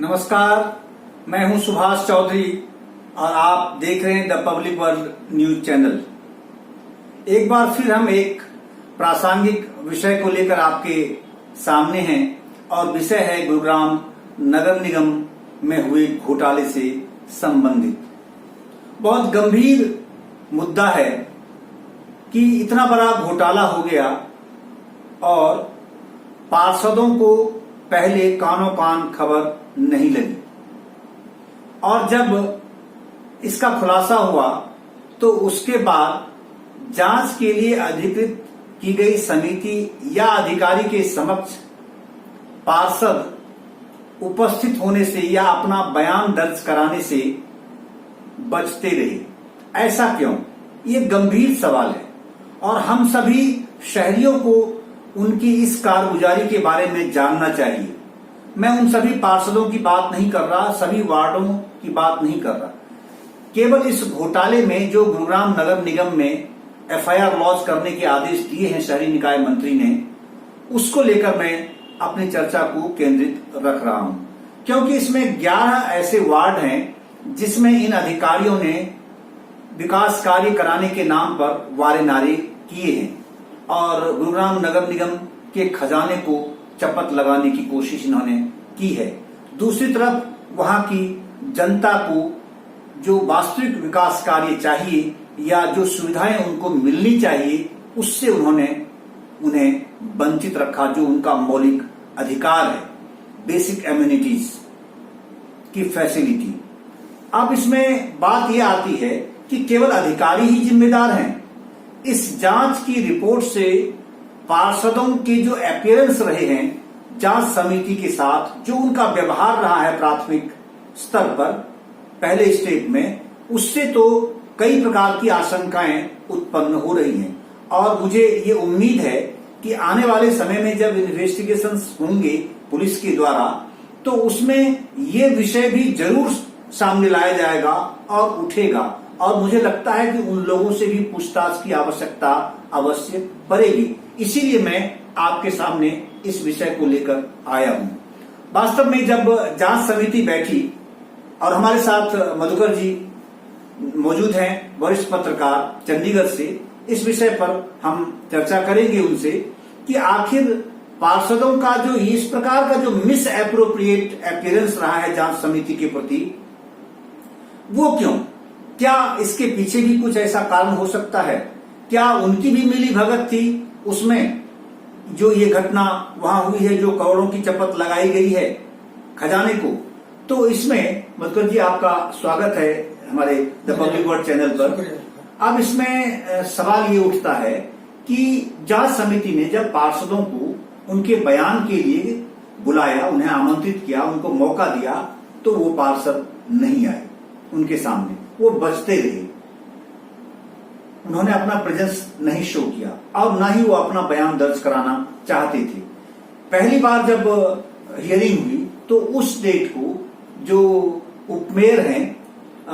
नमस्कार, मैं हूं सुभाष चौधरी और आप देख रहे हैं the public world news channel. एक बार फिर हम एक प्रासंगिक विषय को लेकर आपके सामने हैं और विषय है गुरुग्राम नगर निगम में हुए घोटाले से संबंधित। बहुत गंभीर मुद्दा है कि इतना बड़ा घोटाला हो गया और पार्षदों को पहले कानों कान खबर नहीं लगी और जब इसका खुलासा हुआ तो उसके बाद जांच के लिए अधिकृत की गई समिति या अधिकारी के समक्ष पार्षद उपस्थित होने से या अपना बयान दर्ज कराने से बचते रहे। ऐसा क्यों? ये गंभीर सवाल है और हम सभी शहरियों को उनकी इस कारगुजारी के बारे में जानना चाहिए। मैं उन सभी पार्षदों की बात नहीं कर रहा, सभी वार्डों की बात नहीं कर रहा, केवल इस घोटाले में जो गुरुग्राम नगर निगम में एफआईआर लॉन्च करने के आदेश दिए हैं शहरी निकाय मंत्री ने, उसको लेकर मैं अपनी चर्चा को केंद्रित रख रहा हूं, क्योंकि इसमें 11 ऐसे वार्ड हैं जिसमें इन अधिकारियों ने विकास कार्य कराने के नाम पर वारे नारे किए हैं और गुरुग्राम नगर निगम के खजाने को चपत लगाने की कोशिश इन्होंने की है। दूसरी तरफ वहां की जनता को जो वास्तविक विकास कार्य चाहिए या जो सुविधाएं उनको मिलनी चाहिए, उससे उन्होंने उन्हें वंचित रखा, जो उनका मौलिक अधिकार है, बेसिक एम्यूनिटीज की फैसिलिटी। अब इसमें बात यह आती है कि केवल अधिकारी ही जिम्मेदार हैं। इस जांच की रिपोर्ट से पार्षदों के जो अपीयरेंस रहे हैं जांच समिति के साथ, जो उनका व्यवहार रहा है प्राथमिक स्तर पर पहले स्टेप में, उससे तो कई प्रकार की आशंकाएं उत्पन्न हो रही हैं और मुझे ये उम्मीद है कि आने वाले समय में जब इन्वेस्टिगेशंस होंगे पुलिस के द्वारा, तो उसमें ये विषय भी जरूर सामने लाया जाएगा और उठेगा और मुझे लगता है कि उन लोगों से भी पूछताछ की आवश्यकता अवश्य पड़ेगी। इसीलिए मैं आपके सामने इस विषय को लेकर आया हूं। वास्तव में जब जांच समिति बैठी और हमारे साथ मधुकर जी मौजूद हैं, वरिष्ठ पत्रकार चंडीगढ़ से, इस विषय पर हम चर्चा करेंगे उनसे कि आखिर पार्षदों का जो इस प्रकार का जो मिस एप्रोप्रिएट अपीयरेंस रहा है जांच समिति के प्रति, वो क्यों? क्या इसके पीछे भी कुछ ऐसा कारण हो सकता है? क्या उनकी भी मिली भगत थी उसमें जो ये घटना वहां हुई है, जो करोड़ों की चपत लगाई गई है खजाने को? तो इसमें मधुकर जी आपका स्वागत है हमारे द पब्लिक वर्ल्ड चैनल पर। अब इसमें सवाल ये उठता है कि जांच समिति ने जब पार्षदों को उनके बयान के लिए बुलाया, उन्हें आमंत्रित किया, उनको मौका दिया, तो वो पार्षद नहीं आए उनके सामने, वो बचते रहे। उन्होंने अपना प्रेजेंस नहीं शो किया और ना ही वो अपना बयान दर्ज कराना चाहते थे। पहली बार जब हियरिंग हुई तो उस डेट को जो उपमेयर हैं,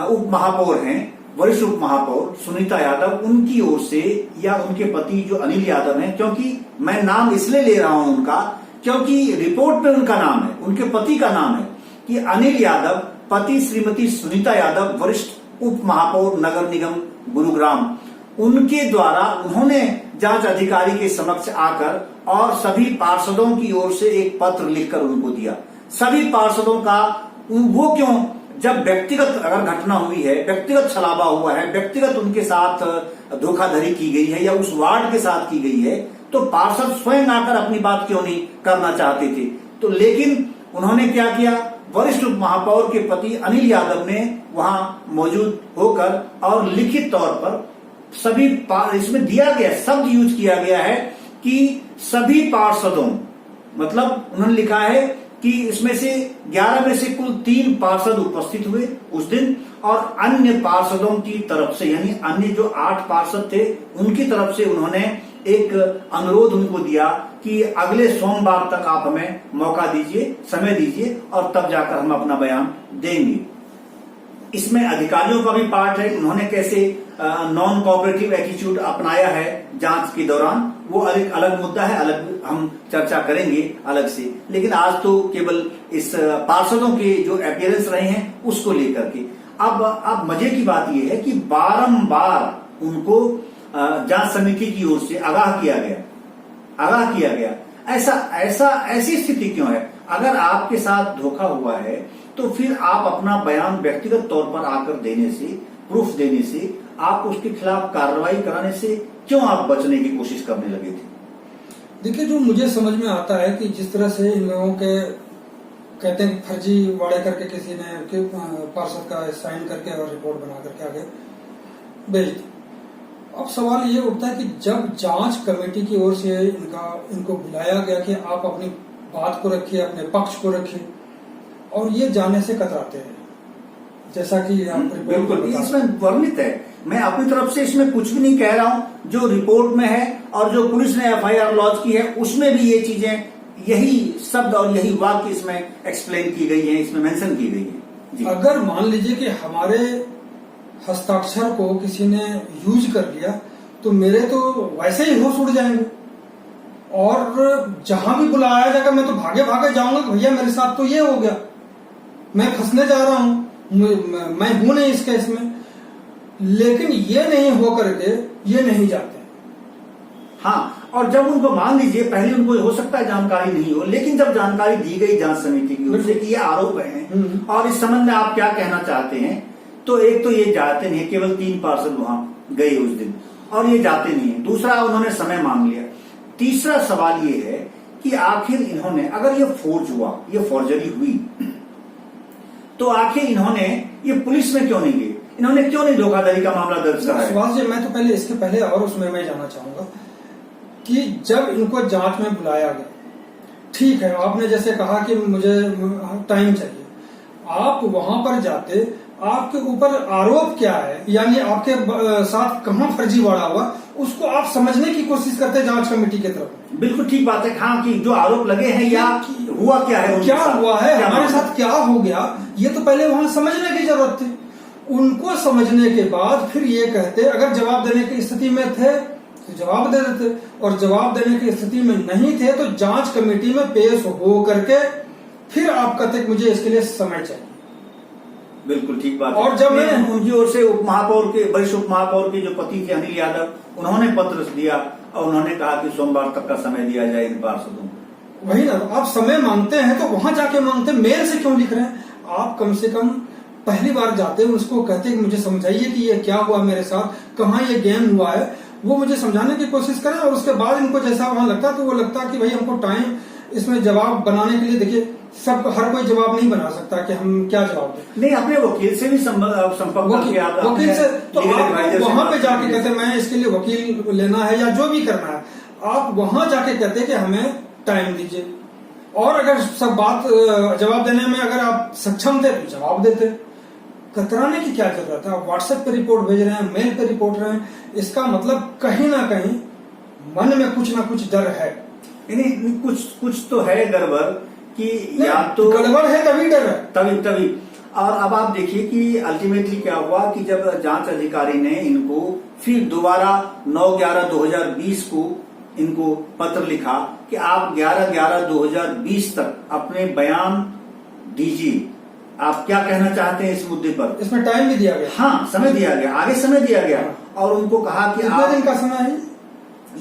उप महापौर हैं, वरिष्ठ उप महापौर सुनीता यादव, उनकी ओर से या उनके पति जो अनिल यादव हैं, क्योंकि मैं नाम इसलिए ले रहा हूं उनका क्योंकि रिपोर्ट में उनका नाम है, उनके पति का नाम है कि अनिल यादव, पति श्रीमती सुनीता यादव, वरिष्ठ उप महापौर नगर निगम गुरुग्राम, उनके द्वारा उन्होंने जांच अधिकारी के समक्ष आकर और सभी पार्षदों की ओर से एक पत्र लिखकर उनको दिया। सभी पार्षदों का वो क्यों, जब व्यक्तिगत अगर घटना हुई है, व्यक्तिगत छलावा हुआ है, व्यक्तिगत उनके साथ धोखाधड़ी की गई है या उस वार्ड के साथ की गई है, तो पार्षद स्वयं आकर अपनी बात क्यों नहीं करना चाहते थे? तो लेकिन उन्होंने क्या किया, वरिष्ठ उप महापौर के पति अनिल यादव ने वहां मौजूद होकर और लिखित तौर पर सभी, इसमें दिया गया शब्द यूज किया गया है कि सभी पार्षदों, मतलब उन्होंने लिखा है कि इसमें से 11 में से कुल 3 पार्षद उपस्थित हुए उस दिन और अन्य पार्षदों की तरफ से, यानी अन्य जो 8 पार्षद थे उनकी तरफ से उन्होंने एक अनुरोध उनको दिया कि अगले सोमवार तक आप हमें मौका दीजिए, समय दीजिए और तब जाकर हम अपना बयान देंगे। इसमें अधिकारियों का भी पार्ट है, उन्होंने कैसे नॉन कोऑपरेटिव एटीट्यूड अपनाया है जांच के दौरान, वो अलग अलग मुद्दा है, अलग हम चर्चा करेंगे अलग से। लेकिन आज तो केवल इस पार्षदों के जो अपीयरेंस रहे हैं उसको लेकर के अब मजे की बात यह है कि बारंबार उनको जांच समिति की ओर से आगाह किया गया। ऐसी स्थिति क्यों है? अगर आपके साथ धोखा हुआ है तो फिर आप अपना बयान व्यक्तिगत तौर पर आकर देने से, प्रूफ देने से, आप उसके खिलाफ कार्रवाई कराने से क्यों आप बचने की कोशिश करने लगे थे? देखिए, जो मुझे समझ में आता है कि जिस तरह से इन लोगों के कहते हैं फर्जी वाड़े करके किसी ने पार्षद का साइन करके और रिपोर्ट बना करके आगे भेज दी। अब सवाल ये उठता है कि जब जांच कमेटी की ओर से इनको बुलाया गया कि आप अपनी बात को रखिए, अपने पक्ष को रखिए, और ये जाने से कतराते हैं, जैसा कि बिल्कुल इसमें वर्णित है। मैं अपनी तरफ से इसमें कुछ भी नहीं कह रहा हूं, जो रिपोर्ट में है और जो पुलिस ने एफआईआर लॉन्च की है उसमें भी ये चीजें, यही शब्द और यही वाक्य इसमें एक्सप्लेन की गई है, इसमें मेंशन की गई है जी। अगर मान लीजिए कि हमारे हस्ताक्षर को किसी ने यूज कर लिया तो मेरे तो वैसे ही होश उड़ जाएंगे, और जहां भी बुलाया जाएगा मैं तो भागे भागे जाऊंगा कि भैया मेरे साथ तो ये हो गया, मैं फंसने जा रहा हूं, मैं हूं नहीं इस केस में। लेकिन ये नहीं हो करके ये नहीं जाते। हाँ, और जब उनको मान लीजिए पहले उनको हो सकता है जानकारी नहीं हो, लेकिन जब जानकारी दी गई जांच समिति की ओर से कि ये आरोप है और इस संबंध में आप क्या कहना चाहते हैं, तो एक तो ये जाते नहीं, केवल 3 पार्षद वहां गए उस दिन और ये जाते नहीं है। दूसरा, उन्होंने समय मांग लिया। तीसरा सवाल ये है कि आखिर इन्होंने, अगर ये फोर्ज हुआ, ये फॉर्जरी हुई, तो आखिर इन्होंने ये पुलिस में क्यों नहीं गए? इन्होंने क्यों नहीं धोखाधड़ी का मामला दर्ज कराया? सुभाष जी, मैं तो पहले इसके पहले और उसमें मैं जाना चाहूंगा कि जब इनको जांच में बुलाया गया, ठीक है, आपने जैसे कहा कि मुझे टाइम चाहिए, आप वहां पर जाते, आपके ऊपर आरोप क्या है, यानी आपके साथ कहां फर्जीवाड़ा हुआ, उसको आप समझने की कोशिश करते जांच कमेटी की तरफ। बिल्कुल ठीक बात है। हाँ, कि जो आरोप लगे हैं या हुआ क्या है, क्या हुआ है, हमारे साथ क्या हो गया, ये तो पहले वहां समझने की जरूरत थी। उनको समझने के बाद फिर ये कहते, अगर जवाब देने की स्थिति में थे तो जवाब दे देते, और जवाब देने की स्थिति में नहीं थे तो जांच कमेटी में पेश हो करके फिर आप कहते मुझे इसके लिए समय चाहिए। बिल्कुल ठीक बात। और जब मैंने उनकी ओर से उपमहापौर के, वरिष्ठ उपमहापौर के जो पति थे अनिल यादव, उन्होंने पत्र दिया और उन्होंने कहा कि सोमवार तक का समय दिया जाए इन पार्षदों को। वही ना, आप समय मांगते हैं तो वहां जाके मांगते, मेल से क्यों लिख रहे हैं? आप कम से कम पहली बार जाते हैं, उसको कहते हैं कि मुझे समझाइए कि ये क्या हुआ मेरे साथ, कहाँ ये गेम हुआ है, वो मुझे समझाने की कोशिश करें, और उसके बाद इनको जैसा वहां लगता तो वो लगता कि भाई हमको टाइम इसमें जवाब बनाने के लिए, देखिए सब हर कोई जवाब नहीं बना सकता कि हम क्या जवाब दें। नहीं, अपने वकील से भी संपर्क करके वकील से तो आप वहां पे जाके कहते मैं इसके लिए वकील लेना है या जो भी करना है, आप वहां जाके कहते कि हमें टाइम दीजिए, और अगर सब बात जवाब देने में अगर आप सक्षम थे तो जवाब देते। कतराने की क्या जरूरत है? आप व्हाट्सएप पे रिपोर्ट भेज रहे हैं, मेल पे रिपोर्ट रहे हैं, इसका मतलब कहीं ना कहीं मन में कुछ ना कुछ डर है। नहीं, कुछ तो है गड़बड़, कि या तो गड़बड़ है तभी डर है, तभी। और अब आप देखिए कि अल्टीमेटली क्या हुआ कि जब जांच अधिकारी ने इनको फिर दोबारा 9/11/2020 को इनको पत्र लिखा कि आप 11/11/2020 तक अपने बयान दीजिए, आप क्या कहना चाहते हैं इस मुद्दे पर। इसमें टाइम भी दिया गया। हाँ, समय दिया गया, आगे समय दिया गया, और उनको कहा कि कितने दिन का समय है?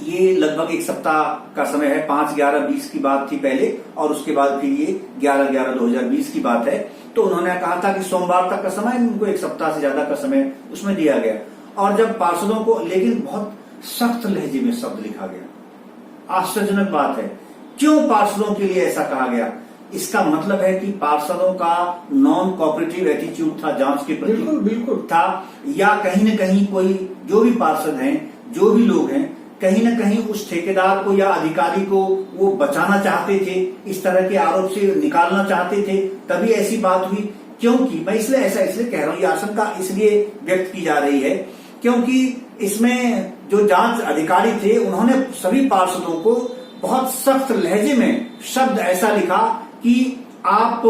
ये लगभग 1 सप्ताह का समय है। 5/11/20 की बात थी पहले, और उसके बाद फिर ये 11/11/2020 की बात है। तो उन्होंने कहा था कि सोमवार तक का समय, उनको 1 सप्ताह से ज्यादा का समय उसमें दिया गया। और जब पार्षदों को, लेकिन बहुत सख्त लहजे में शब्द लिखा गया। आश्चर्यजनक बात है, क्यों पार्षदों के लिए ऐसा कहा गया? इसका मतलब है कि पार्षदों का नॉन कोऑपरेटिव एटीट्यूड था जांच के प्रति, बिल्कुल था, या कहीं न कहीं कोई, जो भी पार्षद हैं, जो भी लोग हैं, कहीं न कहीं उस ठेकेदार को या अधिकारी को वो बचाना चाहते थे, इस तरह के आरोप से निकालना चाहते थे, तभी ऐसी बात हुई। क्योंकि मैं इसलिए कह रहा हूं, ये आशंका इसलिए व्यक्त की जा रही है क्योंकि इसमें जो जांच अधिकारी थे उन्होंने सभी पार्षदों को बहुत सख्त लहजे में शब्द ऐसा लिखा कि आप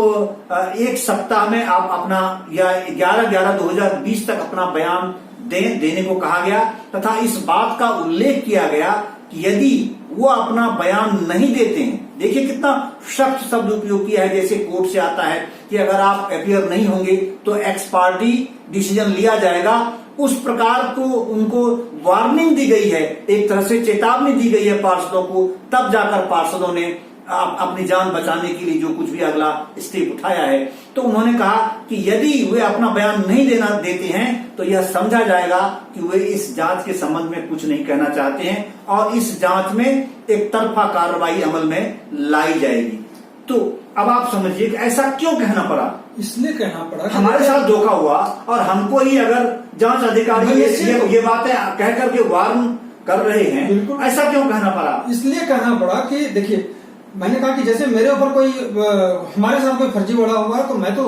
एक सप्ताह में आप अपना या 11/11/2020 तक अपना बयान देने को कहा गया तथा इस बात का उल्लेख किया गया कि यदि वो अपना बयान नहीं देते हैं, देखिए कितना सख्त शब्द उपयोग किया है, जैसे कोर्ट से आता है कि अगर आप अपीयर नहीं होंगे तो एक्स पार्टी डिसीजन लिया जाएगा, उस प्रकार को उनको वार्निंग दी गई है, एक तरह से चेतावनी दी गई है पार्षदों को, तब जाकर पार्षदों ने अपनी जान बचाने के लिए जो कुछ भी अगला स्टेप उठाया है। तो उन्होंने कहा कि यदि वे अपना बयान नहीं देते हैं तो यह समझा जाएगा कि वे इस जांच के संबंध में कुछ नहीं कहना चाहते हैं और इस जांच में एक तरफा कार्रवाई अमल में लाई जाएगी। तो अब आप समझिए कि ऐसा क्यों कहना पड़ा। इसलिए कहना पड़ा हमारे साथ धोखा हुआ और हमको ही अगर जांच अधिकारी ये बातें कह करके वार्न कर रहे हैं, ऐसा क्यों कहना पड़ा। इसलिए कहना पड़ा कि देखिए, मैंने कहा कि जैसे मेरे ऊपर कोई हमारे साथ कोई फर्जी बड़ा हुआ है तो मैं तो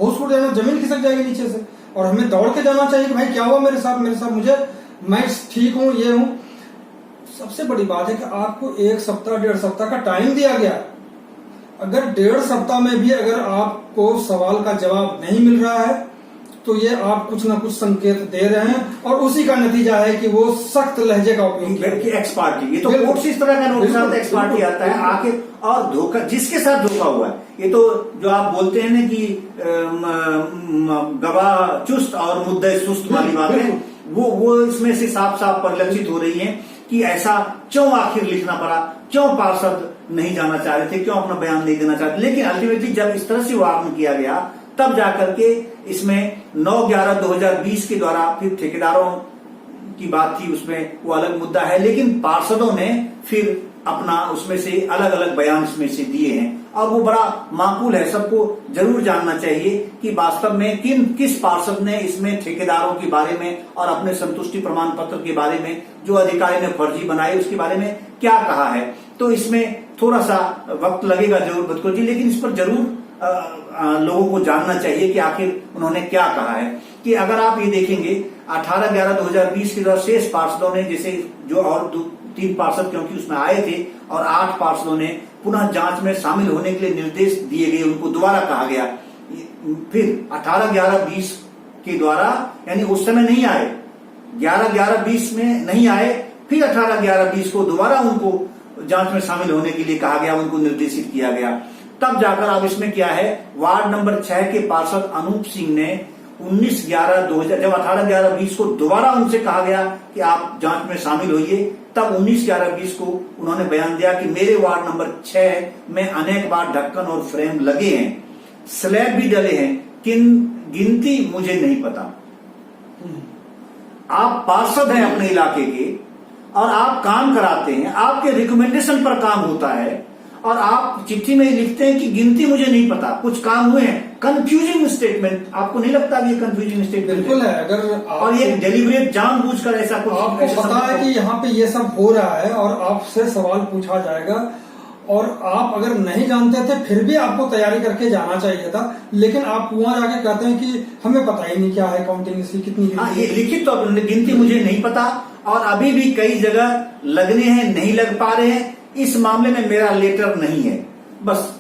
होश उड़ जाना, जमीन खिसक जाएगी नीचे से, और हमें दौड़ के जाना चाहिए कि भाई क्या हुआ मेरे साथ मुझे, मैं ठीक हूं, ये हूं। सबसे बड़ी बात है कि आपको 1 सप्ताह 1.5 सप्ताह का टाइम दिया गया। अगर 1.5 सप्ताह में भी अगर आपको सवाल का जवाब नहीं मिल रहा है तो ये आप कुछ ना कुछ संकेत दे रहे हैं और उसी का नतीजा है कि वो सख्त लहजे का उपयोग किया। एक्स पार्टी, ये तो कोर्ट से इस तरह का नोटिस आता है, एक्स पार्टी आता है आके और धोखा, जिसके साथ धोखा हुआ है, ये तो जो आप बोलते हैं ना कि गवाह चुस्त और मुद्दे सुस्त वाली बात है, वो इसमें से साफ साफ परिलक्षित हो रही है कि ऐसा क्यों आखिर लिखना पड़ा, क्यों पार्षद नहीं जाना चाह रहे थे, क्यों अपना बयान नहीं देना चाहते। लेकिन अल्टीमेटली जब इस तरह से वार्न किया गया तब जाकर के इसमें 9/11/2020 के द्वारा फिर ठेकेदारों की बात थी, उसमें वो अलग मुद्दा है, लेकिन पार्षदों ने फिर अपना उसमें से अलग अलग बयान इसमें से दिए हैं और वो बड़ा माकूल है। सबको जरूर जानना चाहिए कि वास्तव में किस पार्षद ने इसमें ठेकेदारों के बारे में और अपने संतुष्टि प्रमाण पत्र के बारे में जो अधिकारी ने फर्जी बनाए उसके बारे में क्या कहा है। तो इसमें थोड़ा सा वक्त लगेगा जरूर बतको जी, लेकिन इस पर जरूर लोगों को जानना चाहिए कि आखिर उन्होंने क्या कहा है। कि अगर आप ये देखेंगे 18/11/2020 के द्वारा शेष पार्षदों ने, जैसे जो और 3 पार्षद क्योंकि उसमें आए थे और 8 पार्षदों ने पुनः जांच में शामिल होने के लिए निर्देश दिए गए, उनको दोबारा कहा गया। फिर 18/11/20 के द्वारा, यानी उस समय नहीं आए, 11/11/20 में नहीं आए, फिर 18/11/20 को दोबारा उनको जांच में शामिल होने के लिए कहा गया, उनको निर्देशित किया गया। तब जाकर अब इसमें क्या है, वार्ड नंबर 6 के पार्षद अनूप सिंह ने 19/11/2000 जब 18/11/20 को दोबारा उनसे कहा गया कि आप जांच में शामिल होइए, तब 19/11/20 को उन्होंने बयान दिया कि मेरे वार्ड नंबर 6 में अनेक बार ढक्कन और फ्रेम लगे हैं, स्लैब भी डले हैं, गिनती मुझे नहीं पता। आप पार्षद हैं अपने इलाके के और आप काम कराते हैं, आपके रिकमेंडेशन पर काम होता है और आप चिट्ठी में लिखते हैं कि गिनती मुझे नहीं पता, कुछ काम हुए हैं। कंफ्यूजिंग स्टेटमेंट, आपको नहीं लगता कि ये कंफ्यूजिंग स्टेटमेंट बिल्कुल है। अगर और ये डेलिब्रेट जानबूझकर ऐसा कुछ, आपको पता है कि यहाँ पे ये सब हो रहा है और आपसे सवाल पूछा जाएगा और आप अगर नहीं जानते थे फिर भी आपको तैयारी करके जाना चाहिए था, लेकिन आप वहां जाके कहते हैं कि हमें पता ही नहीं क्या है काउंटिंग इसकी कितनी। हाँ, ये लिखित तो गिनती मुझे नहीं पता और अभी भी कई जगह लगने हैं, नहीं लग पा रहे हैं, इस मामले में मेरा लेटर नहीं है। बस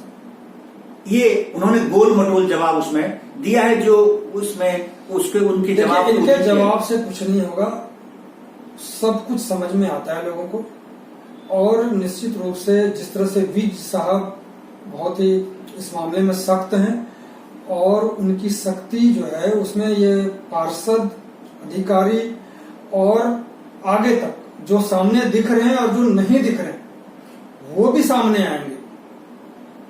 ये उन्होंने गोल मटोल जवाब उसमें दिया है, जो उसमें उसके उनके जवाब, इनके जवाब से कुछ नहीं होगा, सब कुछ समझ में आता है लोगों को। और निश्चित रूप से जिस तरह से विज साहब बहुत ही इस मामले में सख्त हैं और उनकी सख्ती जो है उसमें ये पार्षद, अधिकारी और आगे तक जो सामने दिख रहे हैं और जो नहीं दिख रहे हैं वो भी सामने आएंगे।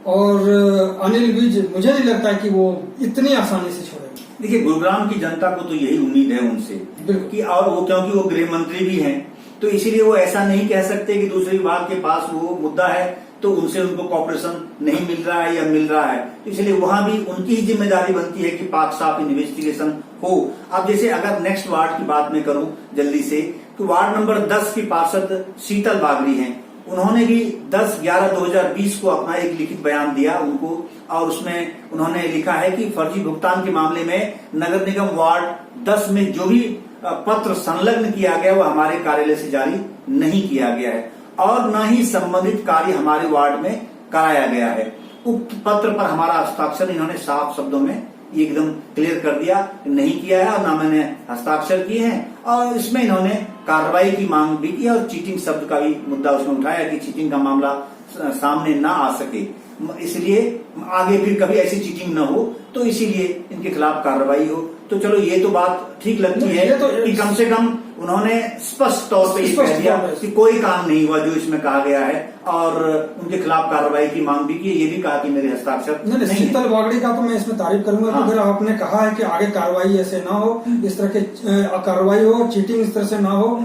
और अनिल विज मुझे नहीं लगता कि वो इतनी आसानी से छोड़ेंगे। देखिए, गुरुग्राम की जनता को तो यही उम्मीद है उनसे कि, और वो क्योंकि वो गृह मंत्री भी हैं तो इसीलिए वो ऐसा नहीं कह सकते कि दूसरे विभाग के पास वो मुद्दा है तो उनसे उनको कॉपरेशन नहीं मिल रहा है या मिल रहा है, इसलिए वहां भी उनकी ही जिम्मेदारी बनती है कि पाक साफ इन्वेस्टिगेशन हो। अब जैसे अगर नेक्स्ट वार्ड की बात मैं करूं जल्दी से, तो वार्ड नंबर 10 की पार्षद शीतल बागरी हैं, उन्होंने भी 10/11/2020 को अपना एक लिखित बयान दिया उनको, और उसमें उन्होंने लिखा है कि फर्जी भुगतान के मामले में नगर निगम वार्ड 10 में जो भी पत्र संलग्न किया गया वो हमारे कार्यालय से जारी नहीं किया गया है और न ही संबंधित कार्य हमारे वार्ड में कराया गया है। उक्त पत्र पर हमारा हस्ताक्षर इन्होंने साफ शब्दों में ये एकदम क्लियर कर दिया कि नहीं किया है और ना मैंने हस्ताक्षर किए हैं। और इसमें इन्होंने कार्रवाई की मांग भी की और चीटिंग शब्द का भी मुद्दा उसमें उठाया कि चीटिंग का मामला सामने ना आ सके, इसलिए आगे फिर कभी ऐसी चीटिंग न हो, तो इसीलिए इनके खिलाफ कार्रवाई हो। तो चलो ये तो बात ठीक लगती है तो कि कम से कम उन्होंने स्पष्ट तौर पे ये कह दिया कि कोई काम नहीं हुआ जो इसमें कहा गया है, और उनके खिलाफ कार्रवाई की मांग भी की। ये भी कहा कि मेरे हस्ताक्षर नहीं। शीतल वागड़ी का तो मैं इसमें तारीफ करूंगा। हाँ। अगर आपने कहा है कि आगे कार्रवाई ऐसे ना हो, इस तरह के कार्रवाई हो, चीटिंग इस तरह से ना हो,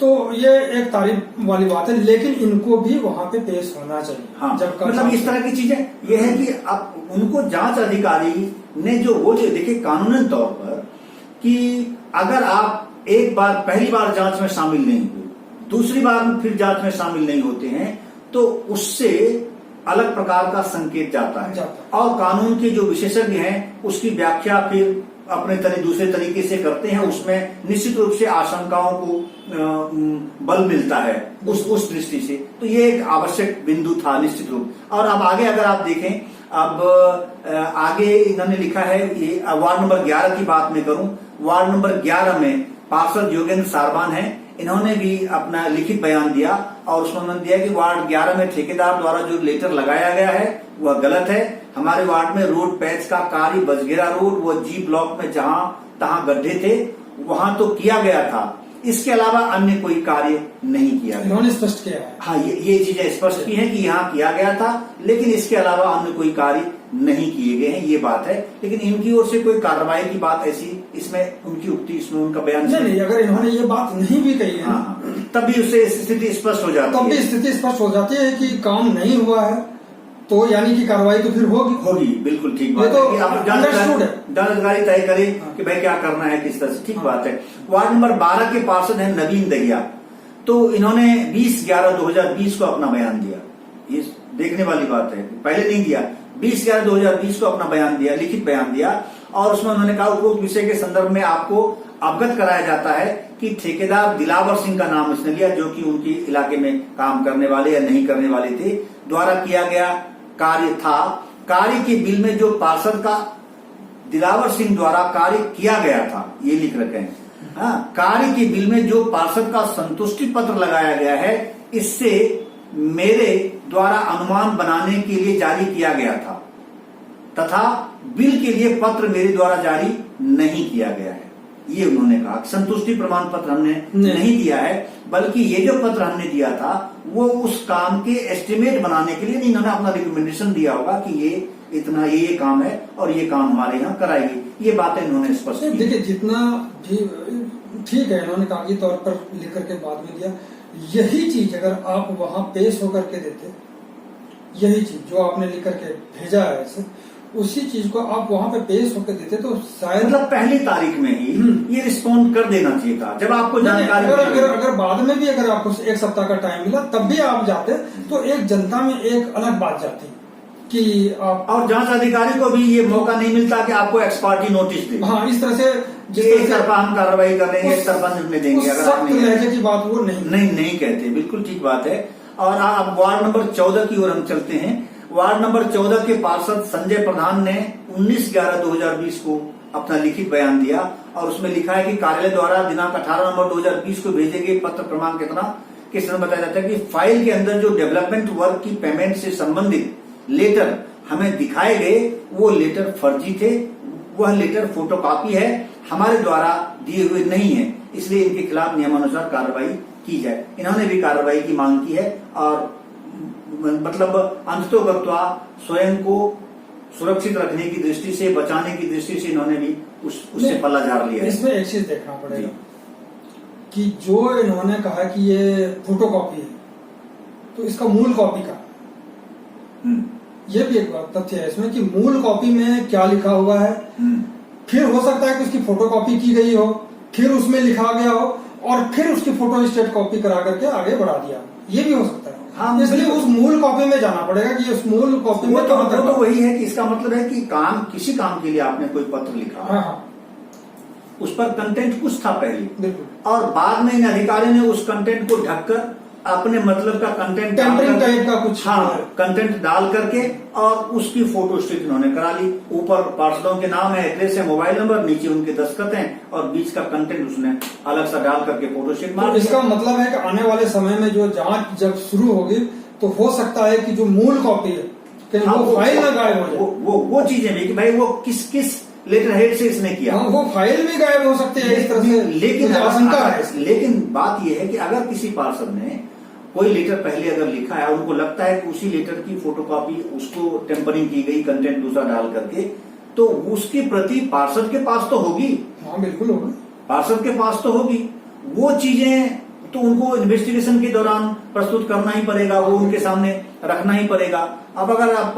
तो ये एक तारीफ वाली बात है, लेकिन इनको भी वहां पे पेश होना चाहिए। हाँ, जब मतलब इस तरह की चीजें ये है कि अब उनको जांच अधिकारी ने जो देखिए कानूनन तौर पर कि अगर आप एक बार पहली बार जांच में शामिल नहीं हुए, दूसरी बार फिर जांच में शामिल नहीं होते हैं, तो उससे अलग प्रकार का संकेत जाता है। और कानून के जो विशेषज्ञ हैं उसकी व्याख्या फिर अपने दूसरे तरीके से करते हैं, उसमें निश्चित रूप से आशंकाओं को बल मिलता है उस दृष्टि से। तो ये एक आवश्यक बिंदु था निश्चित रूप। और अब आगे अगर आप देखें, अब आगे इन्होंने लिखा है, ये वार्ड नंबर 11 की बात मैं करूं, वार्ड नंबर 11 में पार्षद योगेंद्र सारवान है, इन्होंने भी अपना लिखित बयान दिया और उसमें उन्होंने दिया कि वार्ड 11 में ठेकेदार द्वारा जो लेटर लगाया गया है वह गलत है। हमारे वार्ड में रोड पैच का कार्य बजगेरा रोड व जी ब्लॉक में जहां तहां गड्ढे थे वहां तो किया गया था, इसके अलावा अन्य कोई कार्य नहीं किया गया। इन्होंने स्पष्ट किया है। हाँ, ये चीजें स्पष्ट की है कि यहाँ किया गया था, लेकिन इसके अलावा अन्य कोई कार्य नहीं किए गए हैं, ये बात है। लेकिन इनकी ओर से कोई कार्रवाई की बात ऐसी इसमें उनकी उक्ति, इसमें उनका बयान नहीं, अगर इन्होंने ये बात नहीं भी कही है, हाँ, तब भी उससे स्थिति स्पष्ट हो जाती है। तब भी स्थिति स्पष्ट हो जाती है कि काम नहीं हुआ है, तो यानी कि कार्रवाई तो फिर होगी। बिल्कुल ठीक बात तो है कि आप जानकारी तय करें कि भाई क्या करना है, किस तरह से, ठीक बात है। वार्ड नंबर 12 के पार्षद हैं नवीन दहिया, तो इन्होंने 20/11/2020 को अपना बयान दिया। ये देखने वाली बात है, पहले नहीं दिया, 20/11/2020 को अपना बयान दिया, लिखित बयान दिया, और उसमें उन्होंने कहा उपरोक्त विषय के संदर्भ में आपको अवगत कराया जाता है कि ठेकेदार दिलावर सिंह का नाम इसने लिया, जो कि उनके इलाके में काम करने वाले या नहीं करने वाले थे, द्वारा किया गया कार्य था। कार्य के बिल में जो पार्षद का दिलावर सिंह द्वारा कार्य किया गया था, ये लिख रखे हैं। हाँ, कार्य के बिल में जो पार्षद का संतुष्टि पत्र लगाया गया है, इससे मेरे द्वारा अनुमान बनाने के लिए जारी किया गया था तथा बिल के लिए पत्र मेरे द्वारा जारी नहीं किया गया है। ये उन्होंने कहा, संतुष्टि प्रमाण पत्र हमने नहीं दिया है, बल्कि ये जो पत्र हमने दिया था वो उस काम के एस्टिमेट बनाने के लिए, इन्होंने अपना रिकमेंडेशन दिया होगा कि ये इतना ये काम है और ये काम हमारे यहाँ कराएगी। ये बातें इन्होंने स्पष्ट की। देखिए, जितना भी ठीक है, इन्होंने कागजी तौर पर लिख करके बाद में दिया, यही चीज अगर आप वहां पेश होकर के देते, यही चीज जो आपने लिख करके भेजा है ऐसे, उसी चीज को आप वहां पे पेश होकर देते तो शायद, मतलब पहली तारीख में ही ये रिस्पॉन्ड कर देना चाहिए था जब आपको जानकारी। अगर बाद में भी अगर आपको 1 सप्ताह का टाइम मिला तब भी आप जाते, तो एक जनता में एक अलग बात जाती कि आप, और जांच अधिकारी को भी ये मौका नहीं मिलता कि आपको एक्सपार्टी नोटिस दे। हाँ, इस तरह से जिस तरफा हम कार्रवाई कर रहे हैं, एक तरफा निर्णय देंगे, अगर आप लहजे की बात वो नहीं कहते। बिल्कुल ठीक बात है। और अब वार्ड नंबर 14 की ओर हम चलते हैं। वार्ड नंबर 14 के पार्षद संजय प्रधान ने 19/11/2020 को अपना लिखित बयान दिया और उसमें लिखा है कि कार्यालय द्वारा दिनांक 18 नवंबर 2020 को भेजे गए पत्र क्रमांक किस तरह बताया जाता है कि फाइल के अंदर जो डेवलपमेंट वर्क की पेमेंट से संबंधित लेटर हमें दिखाए गए वो लेटर फर्जी थे, वह लेटर फोटोकॉपी है, हमारे द्वारा दिए हुए नहीं है, इसलिए इनके खिलाफ नियमानुसार कार्रवाई की जाए। इन्होंने भी कार्रवाई की मांग की है और मतलब अंततोगत्वा स्वयं को सुरक्षित रखने की दृष्टि से, बचाने की दृष्टि से इन्होंने भी उससे पल्ला झाड़ लिया है। इसमें एक चीज देखना पड़ेगा कि जो इन्होंने कहा कि ये फोटोकॉपी है, तो इसका मूल कॉपी का, ये भी एक तथ्य है इसमें कि मूल कॉपी में क्या लिखा हुआ है, फिर हो सकता है कि उसकी फोटोकॉपी की गई हो, फिर उसमें लिखा गया हो और फिर उसकी फोटो स्टेट कॉपी करा करके आगे बढ़ा दिया, ये भी हो सकता है। हाँ, इसलिए उस मूल कॉपी में जाना पड़ेगा कि उस मूल कॉपी में तो वही है कि इसका मतलब है कि किसी काम के लिए आपने कोई पत्र लिखा, हाँ, उस पर कंटेंट कुछ था पहले, बिल्कुल, और बाद में इन अधिकारियों ने उस कंटेंट को ढककर अपने मतलब का कंटेंट टेम्परिंग टाइप का कुछ, हाँ, कंटेंट डाल करके और उसकी फोटो स्टिक इन्होंने करा ली। ऊपर पार्षदों के नाम है, एड्रेस है, मोबाइल नंबर, नीचे उनके दस्तखत हैं और बीच का कंटेंट उसने अलग सा डाल करके फोटो स्टिक मार तो दिया। इसका मतलब है कि आने वाले समय में जो जांच जब शुरू होगी तो हो सकता है कि जो मूल कॉपी है कहीं हाँ, वो फाइल ना गायब हो जाए। वो चीजें भी कि भाई वो किस लेटर हेड से इसने किया, हाँ, वो फाइल भी गायब हो सकती है इस तरह से, लेकिन मुझे आशंका है। लेकिन बात यह है कि अगर किसी पार्षद ने कोई लेटर पहले अगर लिखा है और उनको लगता है कि उसी लेटर की फोटोकॉपी उसको टेम्परिंग की गई, कंटेंट दूसरा डाल करके, तो उसकी प्रति पार्षद के पास तो होगी। हाँ बिल्कुल होगी, पार्षद के पास तो होगी। वो चीजें तो उनको इन्वेस्टिगेशन के दौरान प्रस्तुत करना ही पड़ेगा, वो उनके सामने रखना ही पड़ेगा। अब अगर आप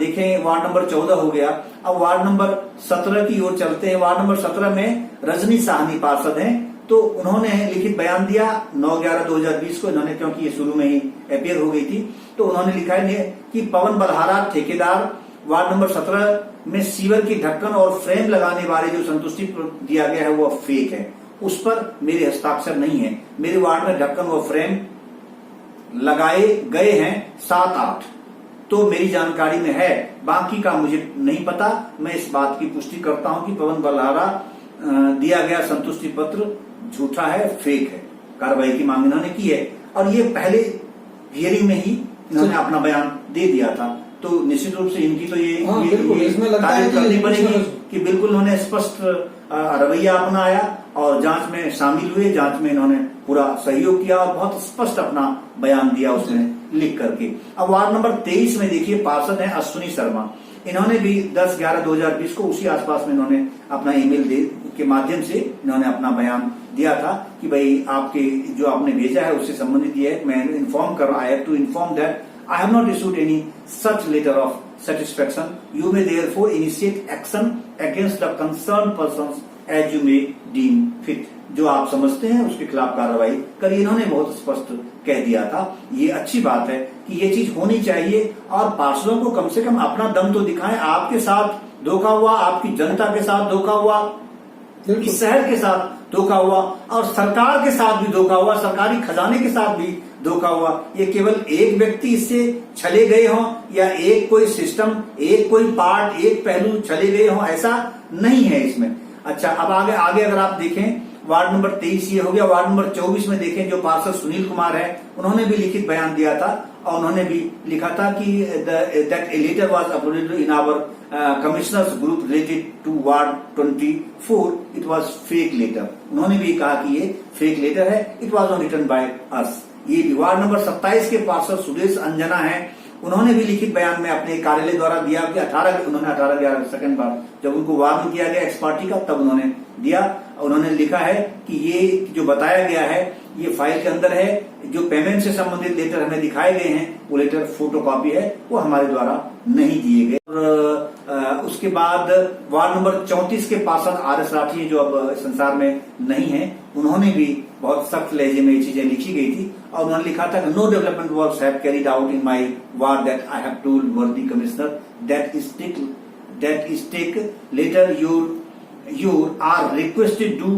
देखें, वार्ड नंबर 14 हो गया, अब वार्ड नंबर 17 की ओर चलते हैं। वार्ड नंबर 17 में रजनी साहनी पार्षद हैं, तो उन्होंने लिखित बयान दिया 9/11/2020 को। इन्होंने, क्योंकि ये शुरू में ही अपियर हो गई थी, तो उन्होंने लिखा है कि पवन बलहारा ठेकेदार वार्ड नंबर 17 में सीवर की ढक्कन और फ्रेम लगाने वाले जो संतुष्टि दिया गया है वो फेक है, उस पर मेरे हस्ताक्षर नहीं है। मेरे वार्ड में ढक्कन व फ्रेम लगाए गए हैं 7-8, तो मेरी जानकारी में है, बाकी का मुझे नहीं पता। मैं इस बात की पुष्टि करता हूं कि पवन बलहारा दिया गया संतुष्टि पत्र झूठा है, फेक है। कार्रवाई की मांग इन्होंने की है और ये पहले हियरिंग में ही इन्होंने अपना बयान दे दिया था। तो निश्चित रूप से इनकी तो ये तारीफ करनी पड़ेगी कि बिल्कुल उन्होंने स्पष्ट रवैया अपनाया और जांच में शामिल हुए, जांच में इन्होंने पूरा सहयोग किया और बहुत स्पष्ट अपना बयान दिया उसमें लिख करके। अब वार्ड नंबर 23 में देखिए, पार्षद हैं अश्विनी शर्मा। इन्होंने भी 10/11/2020 को उसी आसपास में इन्होंने अपना ईमेल के माध्यम से इन्होंने अपना बयान दिया था कि भाई आपके जो आपने भेजा है उससे संबंधित ये है, मैं इन्फॉर्म कर रहा, I have to inform that I have not issued any such letter of satisfaction. You may therefore initiate action against the concerned persons as you may deem fit. जो आप समझते हैं उसके खिलाफ कार्रवाई करिए। इन्होंने बहुत स्पष्ट कह दिया था। ये अच्छी बात है कि ये चीज होनी चाहिए और पार्षदों को कम से कम अपना दम तो दिखाएं। आपके साथ धोखा हुआ, आपकी जनता के साथ धोखा हुआ, इस शहर के साथ धोखा हुआ और सरकार के साथ भी धोखा हुआ, सरकारी खजाने के साथ भी धोखा हुआ। ये केवल एक व्यक्ति इससे छले गए हों या एक कोई सिस्टम, एक कोई पार्ट, एक पहलू छले गए हों, ऐसा नहीं है इसमें। अच्छा, अब आगे अगर आप देखें, वार्ड नंबर 23 ये हो गया। वार्ड नंबर 24 में देखें, जो पार्षद सुनील कुमार है, उन्होंने भी लिखित बयान दिया था और उन्होंने भी लिखा था कि that a letter was uploaded in our commissioners group related to ward 24, it was fake letter. उन्होंने भी कहा कि ये फेक लेटर है, it was not written by us. ये वार्ड नंबर 27 के पार्षद सुदेश अंजना है, उन्होंने भी लिखित बयान में अपने कार्यालय द्वारा दिया कि 18/11 सेकंड बार जब उनको वार्न किया गया एक्स पार्टी का, तब उन्होंने दिया। उन्होंने लिखा है कि ये जो बताया गया है ये फाइल के अंदर है, जो पेमेंट से संबंधित लेटर हमें दिखाए गए हैं वो लेटर फोटोकॉपी है, वो हमारे द्वारा नहीं दिए गए। और उसके बाद वार्ड नंबर 34 के पार्षद RS राठी, जो अब संसार में नहीं है, उन्होंने भी बहुत सख्त लहजे में ये चीजें लिखी गई थी और उन्होंने लिखा था कि no development works have carried out in my ward that I have told worthy commissioner that is take letter your are requested do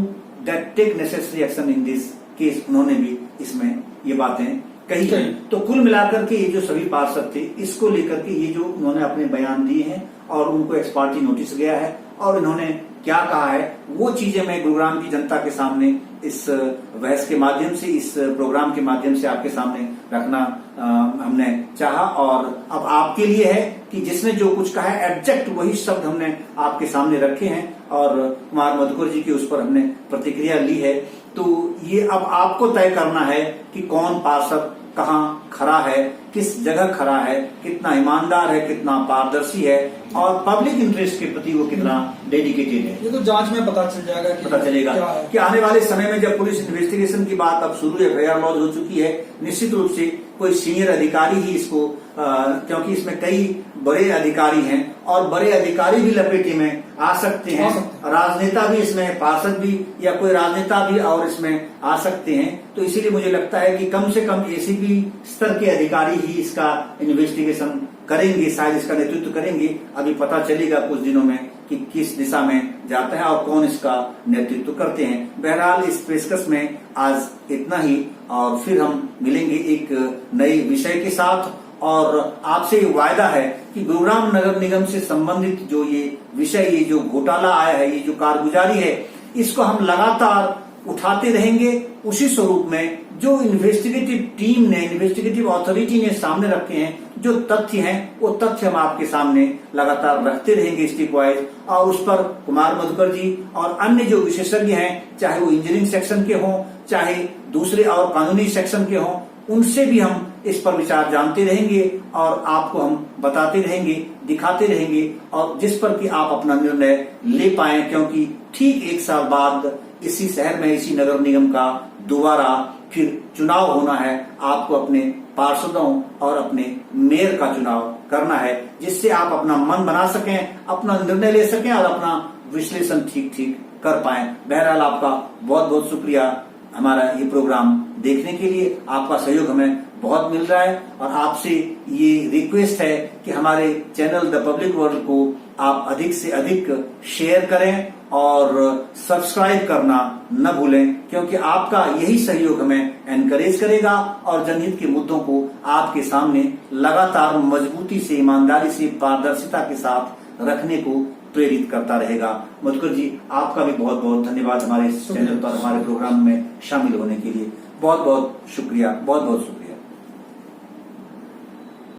that take necessary action in this case. उन्होंने भी इसमें ये बातें कही है। तो कुल मिलाकर के ये जो सभी पार्षद थे, इसको लेकर के ये जो उन्होंने अपने बयान दिए हैं और उनको एक्स पार्टी नोटिस गया है और इन्होंने क्या कहा है, वो चीजें मैं गुरुग्राम की जनता के सामने इस बहस के माध्यम से, इस प्रोग्राम के माध्यम से आपके सामने रखना हमने चाहा। और अब आपके लिए है कि जिसने जो कुछ कहा है एब्जेक्ट वही शब्द हमने आपके सामने रखे हैं और कुमार मधुकर जी की उस पर हमने प्रतिक्रिया ली है। तो ये अब आपको तय करना है कि कौन पार्षद कहाँ खड़ा है, किस जगह खड़ा है, कितना ईमानदार है, कितना पारदर्शी है और पब्लिक इंटरेस्ट के प्रति वो कितना डेडिकेटेड है। ये तो जांच में पता चल जाएगा पता चलेगा कि आने वाले समय में जब पुलिस इन्वेस्टिगेशन की बात अब शुरू FIR लॉन्च हो चुकी है, निश्चित रूप से कोई सीनियर अधिकारी ही इसको क्योंकि इसमें कई बड़े अधिकारी हैं और बड़े अधिकारी भी लपेटे में आ सकते हैं, राजनेता भी इसमें, पार्षद भी या कोई राजनेता भी और इसमें आ सकते हैं। तो इसीलिए मुझे लगता है कि कम से कम ACP स्तर के अधिकारी ही इसका इन्वेस्टिगेशन करेंगे, शायद इसका नेतृत्व करेंगे। अभी पता चलेगा कुछ दिनों में कि किस दिशा में जाता है और कौन इसका नेतृत्व करते हैं। बहरहाल इस पेशकश में आज इतना ही, और फिर हम मिलेंगे एक नए विषय के साथ। और आपसे वायदा है कि गुरुग्राम नगर निगम से संबंधित जो ये विषय, ये जो घोटाला आया है, ये जो कारगुजारी है, इसको हम लगातार उठाते रहेंगे। उसी स्वरूप में जो इन्वेस्टिगेटिव टीम ने, इन्वेस्टिगेटिव अथॉरिटी ने सामने रखे हैं, जो तथ्य हैं, वो तथ्य हम आपके सामने लगातार रखते रहेंगे स्टेप वाइज। और उस पर कुमार मधुकर जी और अन्य जो विशेषज्ञ हैं, चाहे वो इंजीनियरिंग सेक्शन के हों, चाहे दूसरे और कानूनी सेक्शन के हों, उनसे भी हम इस पर विचार जानते रहेंगे और आपको हम बताते रहेंगे, दिखाते रहेंगे, और जिस पर कि आप अपना निर्णय ले पाएं। क्योंकि ठीक 1 साल बाद इसी शहर में, इसी नगर निगम का दोबारा फिर चुनाव होना है। आपको अपने पार्षदों और अपने मेयर का चुनाव करना है, जिससे आप अपना मन बना सकें, अपना निर्णय ले सकें और अपना विश्लेषण ठीक कर पाएं। बहरहाल आपका बहुत बहुत शुक्रिया हमारा ये प्रोग्राम देखने के लिए। आपका सहयोग हमें बहुत मिल रहा है और आपसे ये रिक्वेस्ट है कि हमारे चैनल द पब्लिक वर्ल्ड को आप अधिक से अधिक शेयर करें और सब्सक्राइब करना न भूलें, क्योंकि आपका यही सहयोग हमें एनकरेज करेगा और जनहित के मुद्दों को आपके सामने लगातार मजबूती से, ईमानदारी से, पारदर्शिता के साथ रखने को प्रेरित करता रहेगा। मधुकर जी, आपका भी बहुत बहुत धन्यवाद हमारे इस चैनल पर, हमारे प्रोग्राम में शामिल होने के लिए। बहुत बहुत शुक्रिया, बहुत बहुत शुक्रिया।